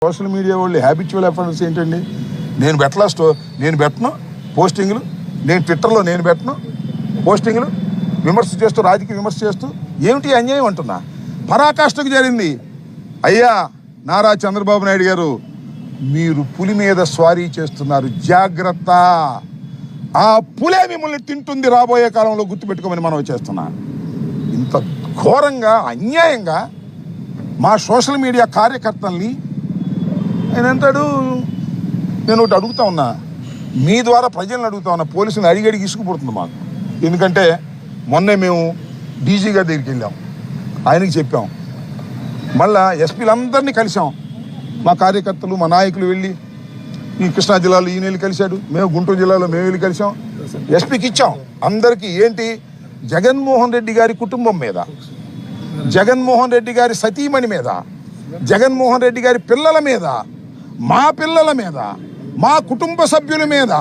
Social media వాళ్ళు habitual efforts ఏంటండి? నేను పెట్టను పోస్టింగ్లు, నేను ట్విట్టర్లో నేను పెట్టను పోస్టింగ్లు, విమర్శ చేస్తూ రాజకీయ విమర్శ చేస్తూ ఏమిటి అన్యాయం అంటున్నా. పరాకాష్ఠకు జరిగింది. అయ్యా నారా చంద్రబాబు నాయుడు గారు, మీరు పులి మీద స్వారీ చేస్తున్నారు, జాగ్రత్త. ఆ పులే మిమ్మల్ని తింటుంది రాబోయే కాలంలో, గుర్తుపెట్టుకోమని మనం చేస్తున్నా. ఇంత ఘోరంగా అన్యాయంగా మా సోషల్ మీడియా కార్యకర్తల్ని ఆయన అంటాడు. నేను ఒకటి అడుగుతా ఉన్నా, మీ ద్వారా ప్రజలను అడుగుతా ఉన్నా, పోలీసులు అడిగడిగి ఇసుకుపడుతుంది మాకు. ఎందుకంటే మొన్నే మేము డీజీ గారి దగ్గరికి వెళ్ళాం, ఆయనకి చెప్పాం, మళ్ళా ఎస్పీలందరినీ కలిసాం. మా కార్యకర్తలు మా నాయకులు వెళ్ళి ఈ కృష్ణా జిల్లాలో ఈయన వెళ్ళి కలిశాడు, మేము గుంటూరు జిల్లాలో మేము వెళ్ళి కలిసాం, ఎస్పీకి ఇచ్చాం. అందరికీ ఏంటి, జగన్మోహన్ రెడ్డి గారి కుటుంబం మీద, జగన్మోహన్ రెడ్డి గారి సతీమణి మీద, జగన్మోహన్ రెడ్డి గారి పిల్లల మీద, మా పిల్లల మీద, మా కుటుంబ సభ్యుల మీద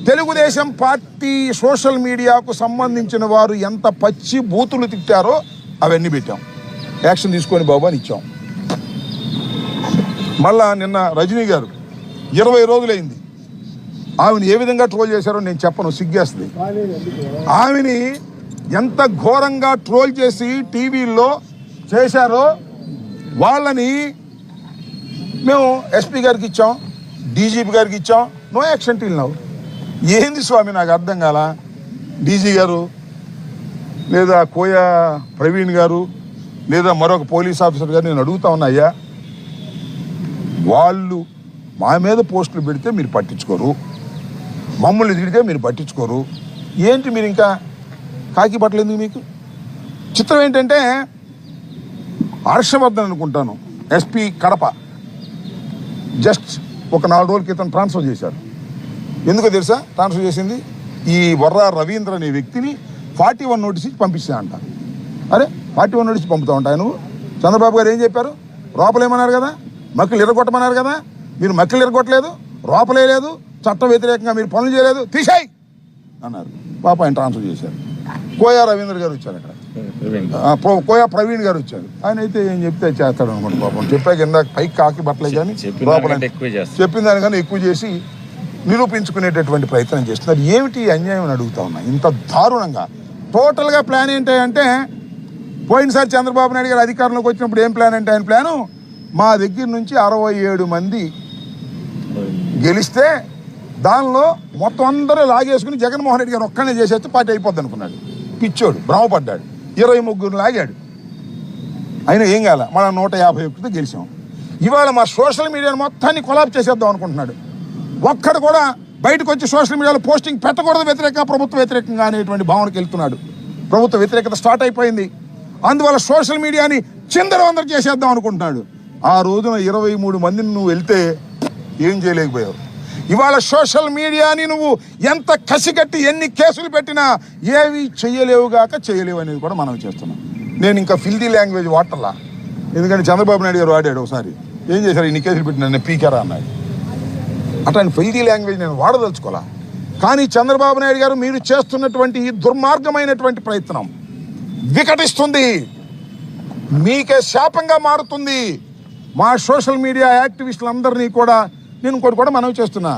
తెలుగుదేశం పార్టీ సోషల్ మీడియాకు సంబంధించిన వారు ఎంత పచ్చి బూతులు తిట్టారో అవన్నీ పెట్టాం. యాక్షన్ తీసుకొని బాబు అని ఇచ్చాం. మళ్ళా నిన్న రజనీ గారు 20 రోజులైంది, ఆమెను ఏ విధంగా ట్రోల్ చేశారో నేను చెప్పను, సిగ్గేస్తుంది. ఆమెని ఎంత ఘోరంగా ట్రోల్ చేసి టీవీల్లో చేశారో వాళ్ళని మేము ఎస్పీ గారికి ఇచ్చాం, డీజీపీ గారికి ఇచ్చాం. No action till now. ఏంది స్వామి నాకు అర్థం కాల. డీజీ గారు లేదా కోయా ప్రవీణ్ గారు లేదా మరొక పోలీస్ ఆఫీసర్ గారు నేను అడుగుతా ఉన్నా, అయ్యా వాళ్ళు మా మీద పోస్టులు పెడితే మీరు పట్టించుకోరు, మమ్మల్ని తిడితే మీరు పట్టించుకోరు, ఏంటి మీరు ఇంకా కాకి బట్టలు ఎందుకు మీకు? చిత్రం ఏంటంటే హర్షవర్ధన్ అనుకుంటాను ఎస్పీ కడప జస్ట్ ఒక 4 రోజుల క్రితం ట్రాన్స్ఫర్ చేశారు. ఎందుకో తెలుసా ట్రాన్స్ఫర్ చేసింది? ఈ వర్రా రవీంద్ర అనే వ్యక్తిని 41 నోటీస్ ఇచ్చి పంపించానంట. అరే 41 నోటీస్ పంపుతా ఉంటాయి నువ్వు? చంద్రబాబు గారు ఏం చెప్పారు? రోపలేమన్నారు కదా, మక్కలు ఎరగొట్టమన్నారు కదా, మీరు మక్కలు ఎరగొట్టలేదు, రోపలేదు, చట్ట వ్యతిరేకంగా మీరు పనులు చేయలేదు, తీసేయి అన్నారు. పాప ఆయన ట్రాన్స్ఫర్ చేశారు. కోయా రవీంద్ర గారు వచ్చారు, అక్కడ కోయా ప్రవీణ్ గారు వచ్చారు. ఆయన అయితే ఏం చెప్తే చేస్తాడు అనుకోండి. పాపం చెప్పాక ఇందాక పైకి కాకి బట్టలే కానీ చెప్పిన దానికన్నా ఎక్కువ చేసి నిరూపించుకునేటటువంటి ప్రయత్నం చేస్తున్నారు. ఏమిటి అన్యాయం అని అడుగుతా ఉన్నా. ఇంత దారుణంగా టోటల్గా ప్లాన్ ఏంటి అంటే, పోయినసారి చంద్రబాబు నాయుడు గారు అధికారంలోకి వచ్చినప్పుడు ఏం ప్లాన్ అంటే, ఆయన ప్లాను మా దగ్గర నుంచి 67 మంది గెలిస్తే దానిలో మొత్తం అందరూ లాగేసుకుని జగన్మోహన్ రెడ్డి గారు ఒక్కనే చేసేస్తే పార్టీ అయిపోద్ది అనుకున్నాడు. పిచ్చోడు, భ్రమపడ్డాడు. 23 లాగాడు. అయినా ఏం కాల, మనం 151తో గెలిచాం. ఇవాళ మా సోషల్ మీడియాను మొత్తాన్ని కొలాబ్ చేసేద్దాం అనుకుంటున్నాడు. ఒక్కడు కూడా బయటకు వచ్చి సోషల్ మీడియాలో పోస్టింగ్ పెట్టకూడదు, వ్యతిరేకంగా ప్రభుత్వ వ్యతిరేకంగా అనేటువంటి భావనకి వెళ్తున్నాడు. ప్రభుత్వ వ్యతిరేకత స్టార్ట్ అయిపోయింది. అందువల్ల సోషల్ మీడియాని చిందరవందర చేసేద్దాం అనుకుంటున్నాడు. ఆ రోజున 23 మందిని నువ్వు వెళ్తే ఏం చేయలేకపోయావు. ఇవాళ సోషల్ మీడియాని నువ్వు ఎంత కసిగట్టి ఎన్ని కేసులు పెట్టినా ఏవి చేయలేవుగాక చేయలేవు అనేది కూడా మనం చేస్తున్నాం. నేను ఇంకా ఫిల్దీ లాంగ్వేజ్ వాడటల్లా, ఎందుకంటే చంద్రబాబు నాయుడు గారు వాడాడు ఒకసారి. ఏం చేశారు, ఇన్ని కేసులు పెట్టిన నేను పీకారా అన్నాడు. అట్లాంటి ఫిల్దీ లాంగ్వేజ్ నేను వాడదలుచుకోవాలా. కానీ చంద్రబాబు నాయుడు గారు మీరు చేస్తున్నటువంటి దుర్మార్గమైనటువంటి ప్రయత్నం వికటిస్తుంది, మీకే శాపంగా మారుతుంది. మా సోషల్ మీడియా యాక్టివిస్టులందరినీ కూడా నేను ఇంకోటి కూడా మనవి చేస్తున్నా,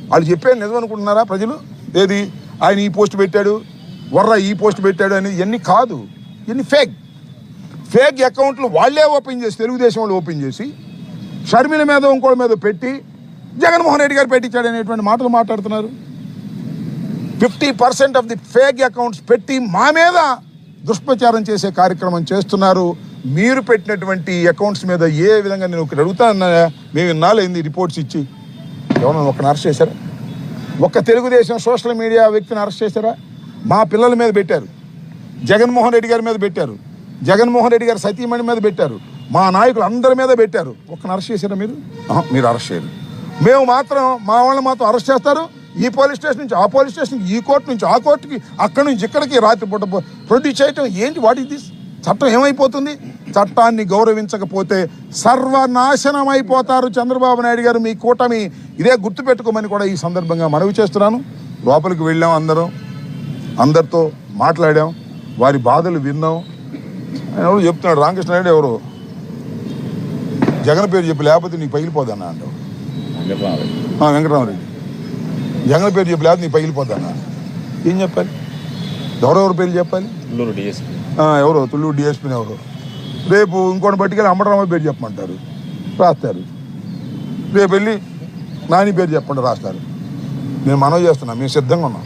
వాళ్ళు చెప్పేది నిజం అనుకుంటున్నారా ప్రజలు? ఏది ఆయన ఈ పోస్ట్ పెట్టాడు, వర్రా ఈ పోస్ట్ పెట్టాడు అనేది ఇవన్నీ కాదు, ఇవన్నీ ఫేక్ అకౌంట్లు వాళ్ళే ఓపెన్ చేసి, తెలుగుదేశం వాళ్ళు ఓపెన్ చేసి షర్మిల మీద ఇంకోటి మీద పెట్టి జగన్మోహన్ రెడ్డి గారు పెట్టించాడు అనేటువంటి మాటలు మాట్లాడుతున్నారు. 50% ఆఫ్ ది ఫేక్ అకౌంట్స్ పెట్టి మా మీద దుష్ప్రచారం చేసే కార్యక్రమం చేస్తున్నారు. మీరు పెట్టినటువంటి అకౌంట్స్ మీద ఏ విధంగా, నేను ఒకటి అడుగుతానన్నా, మేము ఇన్నాళ్ళైంది రిపోర్ట్స్ ఇచ్చి ఎవరైనా ఒక్కని అరెస్ట్ చేశారా? ఒక్క తెలుగుదేశం సోషల్ మీడియా వ్యక్తిని అరెస్ట్ చేశారా? మా పిల్లల మీద పెట్టారు, జగన్మోహన్ రెడ్డి గారి మీద పెట్టారు, జగన్మోహన్ రెడ్డి గారి సతీమణి మీద పెట్టారు, మా నాయకులు అందరి మీద పెట్టారు. ఒక్కని అరెస్ట్ చేశారా మీరు? మీరు అరెస్ట్ చేయరు. మేము మాత్రం మా వాళ్ళని మాత్రం అరెస్ట్ చేస్తారు. ఈ పోలీస్ స్టేషన్ నుంచి ఆ పోలీస్ స్టేషన్కి, ఈ కోర్టు నుంచి ఆ కోర్టుకి, అక్కడి నుంచి ఇక్కడికి రాత్రిపూట ప్రొడ్యూస్ చేయటం ఏంటి? What is this? చట్టం ఏమైపోతుంది? చట్టాన్ని గౌరవించకపోతే సర్వనాశనం అయిపోతారు చంద్రబాబు నాయుడు గారు, మీ కూటమి. ఇదే గుర్తుపెట్టుకోమని కూడా ఈ సందర్భంగా మనవి చేస్తున్నాను. లోపలికి వెళ్ళాం, అందరితో మాట్లాడాం, వారి బాధలు విన్నాం. ఆయన ఎవరు చెప్తున్నాడు, రామకృష్ణ నాయుడు ఎవరు జగన్ పేరు చెప్పి లేకపోతే నీకు పగిలిపోద్దన్నా అంటావు. వెంకటరామరెడ్డి జగన్ పేరు చెప్పి లేకపోతే నీకు పగిలిపోద్దన్నా. ఏం చెప్పాలి? ఎవరెవరు పేర్లు చెప్పాలి? ఎవరో తుళ్ళూరు డిఎస్పీని ఎవరు. రేపు ఇంకోటి బట్టికెళ్ళి అంబటరామ పేరు చెప్పమంటారు, రాస్తారు. రేపు వెళ్ళి నాని పేరు చెప్పండి, రాస్తారు. నేను మనవి చేస్తున్నా, మేము సిద్ధంగా ఉన్నాం.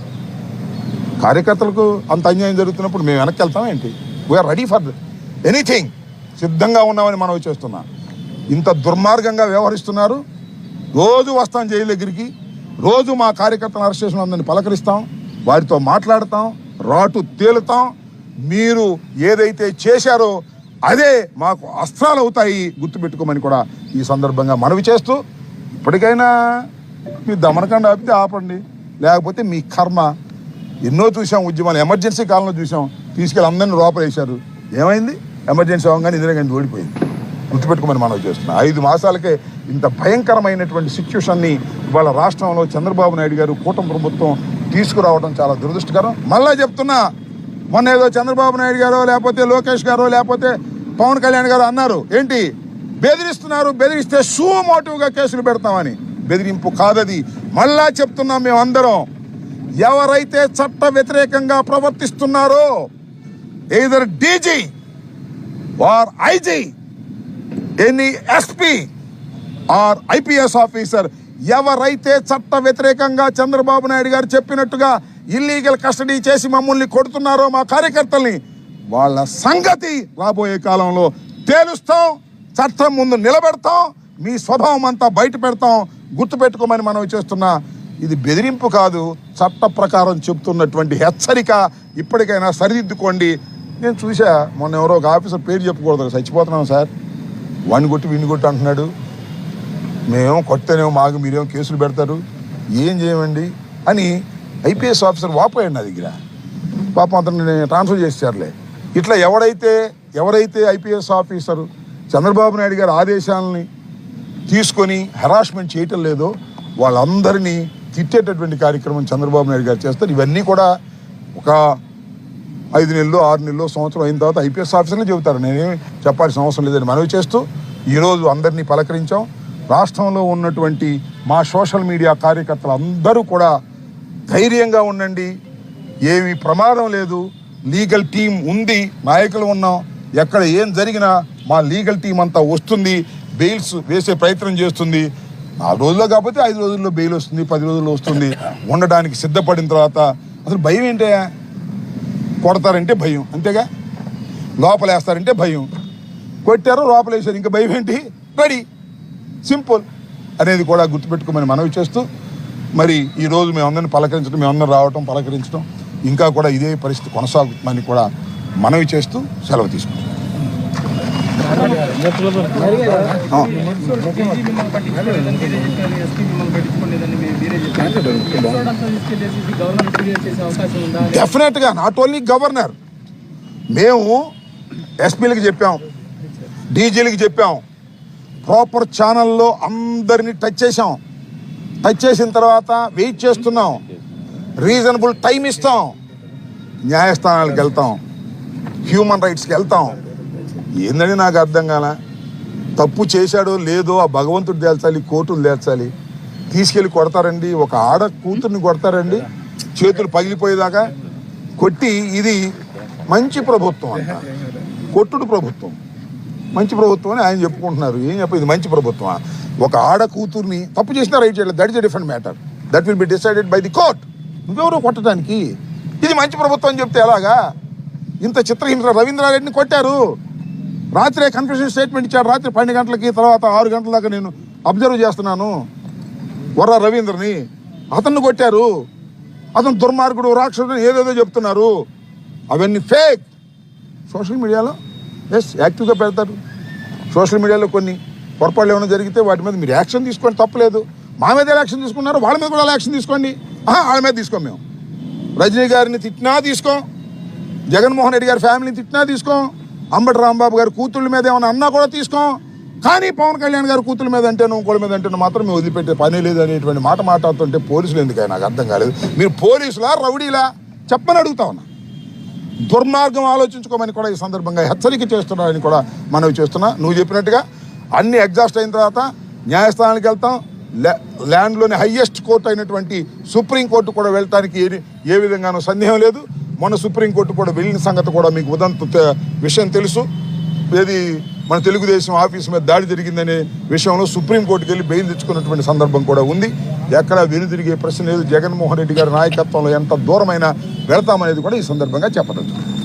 కార్యకర్తలకు అంత అన్యాయం జరుగుతున్నప్పుడు మేము వెనక్కి వెళ్తాం ఏంటి? వీఆర్ రెడీ ఫర్ ఎనీథింగ్, సిద్ధంగా ఉన్నామని మనవి చేస్తున్నా. ఇంత దుర్మార్గంగా వ్యవహరిస్తున్నారు. రోజు వస్తాం జైలు దగ్గరికి, రోజు మా కార్యకర్తలను అరెస్ట్ చేసిన అందరిని పలకరిస్తాం, వారితో మాట్లాడతాం, రాటు తేలుతాం. మీరు ఏదైతే చేశారో అదే మాకు అస్త్రాలు అవుతాయి, గుర్తుపెట్టుకోమని కూడా ఈ సందర్భంగా మనవి చేస్తూ, ఇప్పటికైనా మీ దమనకాండ ఆపితే ఆపండి, లేకపోతే మీ కర్మ. ఎన్నో చూసాం ఉద్యమాలు, ఎమర్జెన్సీ కాలంలో చూసాం, తీసుకెళ్ళి అందరినీ లోపలేశారు. ఏమైంది? ఎమర్జెన్సీ అవగానే ఇందిరాగాంధీ ఓడిపోయింది. గుర్తుపెట్టుకోమని మనం చేస్తున్నాం. 5 మాసాలకే ఇంత భయంకరమైనటువంటి సిచ్యువేషన్ని ఇవాళ రాష్ట్రంలో చంద్రబాబు నాయుడు గారు కూటమి ప్రభుత్వం తీసుకురావడం చాలా దురదృష్టకరం. మళ్ళా చెప్తున్నా, మొన్న ఏదో చంద్రబాబు నాయుడు గారో లేకపోతే లోకేష్ గారో లేకపోతే పవన్ కళ్యాణ్ గారు అన్నారు, ఏంటి బెదిరిస్తున్నారు, బెదిరిస్తే మోటివ్గా కేసులు పెడతామని. బెదిరింపు కాదది. మళ్ళా చెప్తున్నాం మేమందరం, ఎవరైతే చట్ట వ్యతిరేకంగా ప్రవర్తిస్తున్నారో either DG or IG, any SP or IPS officer, ఎవరైతే చట్ట వ్యతిరేకంగా చంద్రబాబు నాయుడు గారు చెప్పినట్టుగా ఇల్లీగల్ కస్టడీ చేసి మమ్మల్ని కొడుతున్నారో మా కార్యకర్తల్ని, వాళ్ళ సంగతి రాబోయే కాలంలో తేలుస్తాం, చట్టం ముందు నిలబెడతాం, మీ స్వభావం అంతా బయట పెడతాం. గుర్తుపెట్టుకోమని మనం చేస్తున్నా. ఇది బెదిరింపు కాదు, చట్ట ప్రకారం చెప్తున్నటువంటి హెచ్చరిక. ఇప్పటికైనా సరిదిద్దుకోండి. నేను చూసా, మొన్న ఎవరో ఒక ఆఫీసర్ పేరు చెప్పకూడదు, చచ్చిపోతున్నాం సార్, వాడిని కొట్టి వీడిని కొట్టి అంటున్నాడు. మేమేమో కొట్టేనేమో మాకు మీరేమో కేసులు పెడతారు, ఏం చేయమండి అని ఐపీఎస్ ఆఫీసర్ వాపోయాడు నా దగ్గర. పాపం అతన్ని ట్రాన్స్ఫర్ చేశారులే. ఇట్లా ఎవరైతే ఐపీఎస్ ఆఫీసరు చంద్రబాబు నాయుడు గారి ఆదేశాలని తీసుకొని హెరాస్మెంట్ చేయటం లేదో వాళ్ళందరినీ తిట్టేటటువంటి కార్యక్రమం చంద్రబాబు నాయుడు గారు చేస్తారు. ఇవన్నీ కూడా ఒక 5 నెలలు 6 నెలలు సంవత్సరం అయిన తర్వాత ఐపీఎస్ ఆఫీసర్లు చెబుతారు. నేనేమి చెప్పాల్సిన అవసరం లేదని మనవి చేస్తూ ఈరోజు అందరినీ పలకరించాం. రాష్ట్రంలో ఉన్నటువంటి మా సోషల్ మీడియా కార్యకర్తలు అందరూ కూడా ధైర్యంగా ఉండండి, ఏమీ ప్రమాదం లేదు, లీగల్ టీం ఉంది, నాయకులు ఉన్నాం, ఎక్కడ ఏం జరిగినా మా లీగల్ టీం అంతా వస్తుంది, బెయిల్స్ వేసే ప్రయత్నం చేస్తుంది. 4 రోజుల్లో కాకపోతే 5 రోజుల్లో బెయిల్ వస్తుంది, 10 రోజుల్లో వస్తుంది. ఉండడానికి సిద్ధపడిన తర్వాత అసలు భయం ఏంటే? కొడతారంటే భయం, అంతేగా. లోపలేస్తారంటే భయం, కొట్టారు లోపలేసారు, ఇంకా భయం ఏంటి? రెడీ, సింపుల్ అనేది కూడా గుర్తుపెట్టుకోమని మనవి చేస్తూ, మరి ఈరోజు మేమందరిని పలకరించడం, మేమందరం రావటం, పలకరించడం, ఇంకా కూడా ఇదే పరిస్థితి కొనసాగుతుందని కూడా మనవి చేస్తూ సెలవు తీసుకుంటాం. డెఫినెట్గా నాట్ ఓన్లీ గవర్నర్, మేము ఎస్పీలకి చెప్పాం, డీజీలకి చెప్పాం, ప్రాపర్ ఛానల్లో అందరినీ టచ్ చేసాం. టచ్ చేసిన తర్వాత వెయిట్ చేస్తున్నాం, రీజనబుల్ టైం ఇస్తాం, న్యాయస్థానాలకు వెళ్తాం, హ్యూమన్ రైట్స్కి వెళ్తాం. ఏందని నాకు అర్థం కాల. తప్పు చేశాడో లేదో ఆ భగవంతుడు తేల్చాలి, కోర్టులు తేల్చాలి. తీసుకెళ్ళి కొడతారండి, ఒక ఆడ కూతుర్ని కొడతారండి, చేతులు పగిలిపోయేదాకా కొట్టి. ఇది మంచి ప్రభుత్వం అంట, కొట్టుడు ప్రభుత్వం, మంచి ప్రభుత్వం అని ఆయన చెప్పుకుంటున్నారు. ఏం చెప్ప, ఇది మంచి ప్రభుత్వం. ఒక ఆడ కూతుర్ని తప్పు చేసినా రైట్ చేయలేదు, that is a different matter, that will be decided by the court. నువ్వెవరో కొట్టడానికి, ఇది మంచి ప్రభుత్వం అని చెప్తే ఎలాగా? ఇంత చిత్రహింస రవీంద్రారెడ్డిని కొట్టారు, రాత్రే కన్ఫ్యూషన్ స్టేట్మెంట్ ఇచ్చాడు. రాత్రి 12 గంటలకి, తర్వాత 6 గంటల దాకా నేను అబ్జర్వ్ చేస్తున్నాను వర్రా రవీంద్రని. అతన్ని కొట్టారు, అతను దుర్మార్గుడు, రాక్షసుడు, ఏదేదో చెప్తున్నారు. అవన్నీ ఫేక్. సోషల్ మీడియాలో యాక్టివ్గా పెడతారు. సోషల్ మీడియాలో కొన్ని పొరపాట్లు ఏమైనా జరిగితే వాటి మీద మీరు యాక్షన్ తీసుకోండి, తప్పలేదు. మా మీద యాక్షన్ తీసుకున్నారు, వాళ్ళ మీద కూడా యాక్షన్ తీసుకోండి. వాళ్ళ మీద తీసుకోం మేము. రజనీ గారిని తిట్టినా తీసుకోం, జగన్మోహన్ రెడ్డి గారి ఫ్యామిలీని తిట్టినా తీసుకోం, అంబటి రాంబాబు గారి కూతుళ్ళ మీద ఏమైనా అన్నా కూడా తీసుకోం. కానీ పవన్ కళ్యాణ్ గారి కూతుళ్ళ మీద అంటే, ఇంకోళ్ళ మీద అంటే మాత్రం మేము వదిలిపెట్టే పని లేదు అనేటువంటి మాట మాట్లాడుతుంటే పోలీసులు ఎందుకని నాకు అర్థం కాలేదు. మీరు పోలీసులా రౌడీలా చెప్పని అడుగుతా ఉన్నా. దుర్మార్గం ఆలోచించుకోమని కూడా ఈ సందర్భంగా హెచ్చరిక చేస్తున్నారని కూడా మనవి చేస్తున్నా. నువ్వు చెప్పినట్టుగా అన్ని ఎగ్జాస్ట్ అయిన తర్వాత న్యాయస్థానానికి వెళ్తాం. ల్యాండ్లోని హయ్యెస్ట్ కోర్టు అయినటువంటి సుప్రీంకోర్టు కూడా వెళ్ళటానికి ఏ విధంగానూ సందేహం లేదు. మొన్న సుప్రీంకోర్టు కూడా వెళ్ళిన సంగతి కూడా మీకు ఉదంత విషయం తెలుసు. ఏది మన తెలుగుదేశం ఆఫీస్ మీద దాడి జరిగిందనే విషయంలో సుప్రీంకోర్టుకి వెళ్ళి బెయిల్ తెచ్చుకున్నటువంటి సందర్భం కూడా ఉంది. ఎక్కడా వెనుదిరిగే ప్రశ్న లేదు. జగన్మోహన్ రెడ్డి గారి నాయకత్వంలో ఎంత దూరమైనా వెళతామనేది కూడా ఈ సందర్భంగా చెప్పదలుచుకున్నాను.